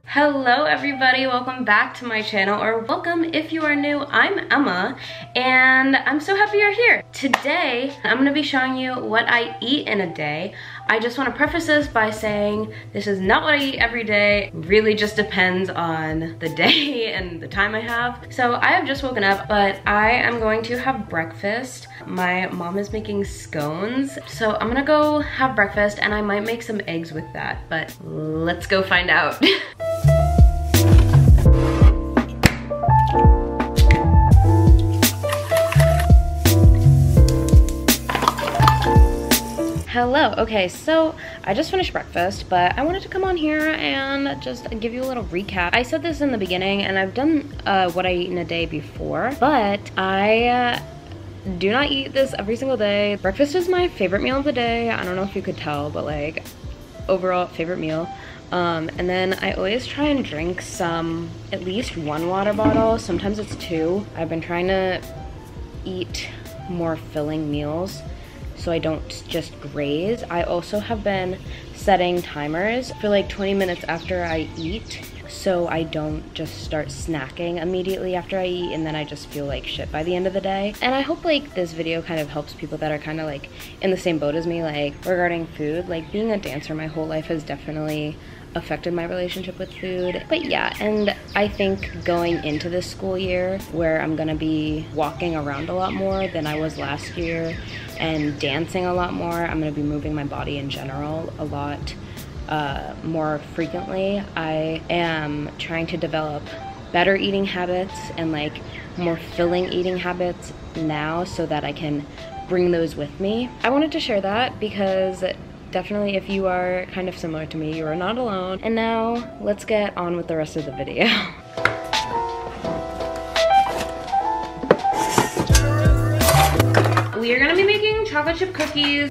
Hello everybody, welcome back to my channel, or welcome if you are new. I'm Emma and I'm so happy you're here. Today I'm going to be showing you what I eat in a day. I just want to preface this by saying this is not what I eat every day. It really just depends on the day and the time I have. So I have just woken up, but I am going to have breakfast. My mom is making scones, so I'm gonna go have breakfast and I might make some eggs with that, but let's go find out. Hello, okay, so I just finished breakfast, but I wanted to come on here and just give you a little recap. I said this in the beginning and I've done what I eat in a day before, but I do not eat this every single day. Breakfast is my favorite meal of the day. I don't know if you could tell, but like overall favorite meal. And then I always try and drink at least one water bottle. Sometimes it's two. I've been trying to eat more filling meals so I don't just graze. I also have been setting timers for like 20 minutes after I eat, so I don't just start snacking immediately after I eat and then I just feel like shit by the end of the day. And I hope like this video kind of helps people that are kind of like in the same boat as me, like regarding food. Like being a dancer my whole life has definitely affected my relationship with food. But yeah, and I think going into this school year where I'm gonna be walking around a lot more than I was last year and dancing a lot more, I'm gonna be moving my body in general a lot more frequently. I am trying to develop better eating habits and like more filling eating habits now so that I can bring those with me. I wanted to share that because definitely if you are kind of similar to me, you are not alone. And now let's get on with the rest of the video. We are gonna be making chocolate chip cookies.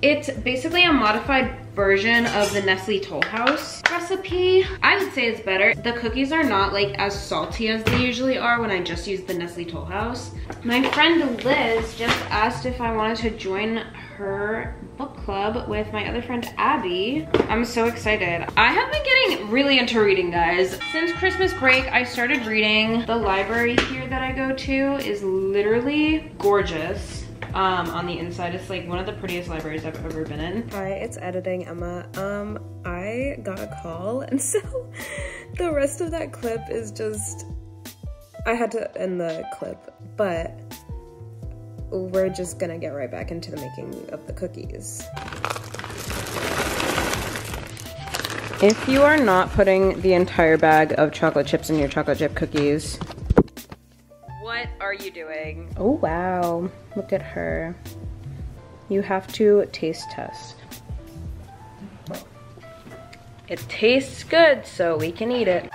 It's basically a modified version of the Nestle Toll House recipe. I would say it's better. The cookies are not like as salty as they usually are when I just use the Nestle Toll House. My friend Liz just asked if I wanted to join her book club with my other friend Abby. I'm so excited. I have been getting really into reading, guys. Since Christmas break, I started reading. The library here that I go to is literally gorgeous. On the inside, it's like one of the prettiest libraries I've ever been in. Hi, it's editing Emma. I got a call and so the rest of that clip is just, I had to end the clip, but we're just gonna get right back into the making of the cookies. If you are not putting the entire bag of chocolate chips in your chocolate chip cookies, what are you doing? Oh wow, look at her. You have to taste test. It tastes good, so we can eat it.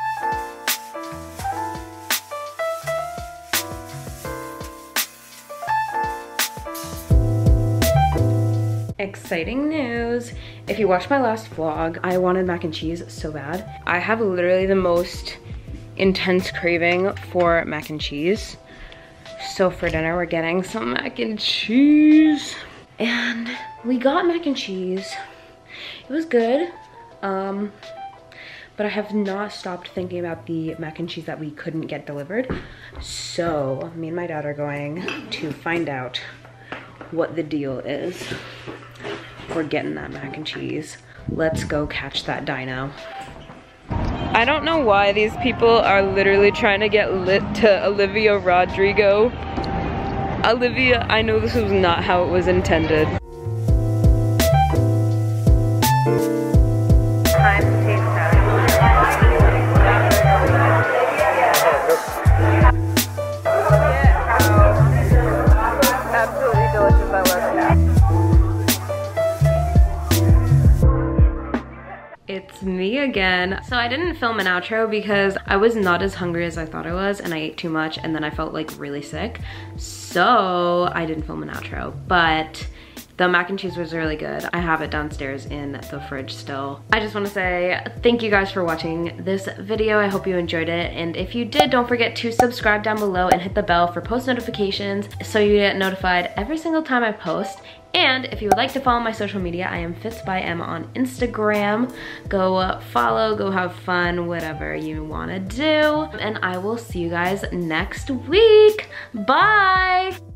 Exciting news. If you watched my last vlog, I wanted mac and cheese so bad. I have literally the most intense craving for mac and cheese. So for dinner, we're getting some mac and cheese. And we got mac and cheese. It was good. But I have not stopped thinking about the mac and cheese that we couldn't get delivered. So me and my dad are going to find out what the deal is for getting that mac and cheese. Let's go catch that dino. I don't know why these people are literally trying to get lit to Olivia Rodrigo. Olivia, I know this was not how it was intended. Time to taste test. Absolutely delicious, I love it. It's me again. So I didn't film an outro because I was not as hungry as I thought I was and I ate too much and then I felt like really sick. So I didn't film an outro, but The mac and cheese was really good. I have it downstairs in the fridge still. I just wanna say thank you guys for watching this video. I hope you enjoyed it. And if you did, don't forget to subscribe down below and hit the bell for post notifications so you get notified every single time I post. And if you would like to follow my social media, I am Fits by M on Instagram. Go follow, go have fun, whatever you wanna do. And I will see you guys next week. Bye!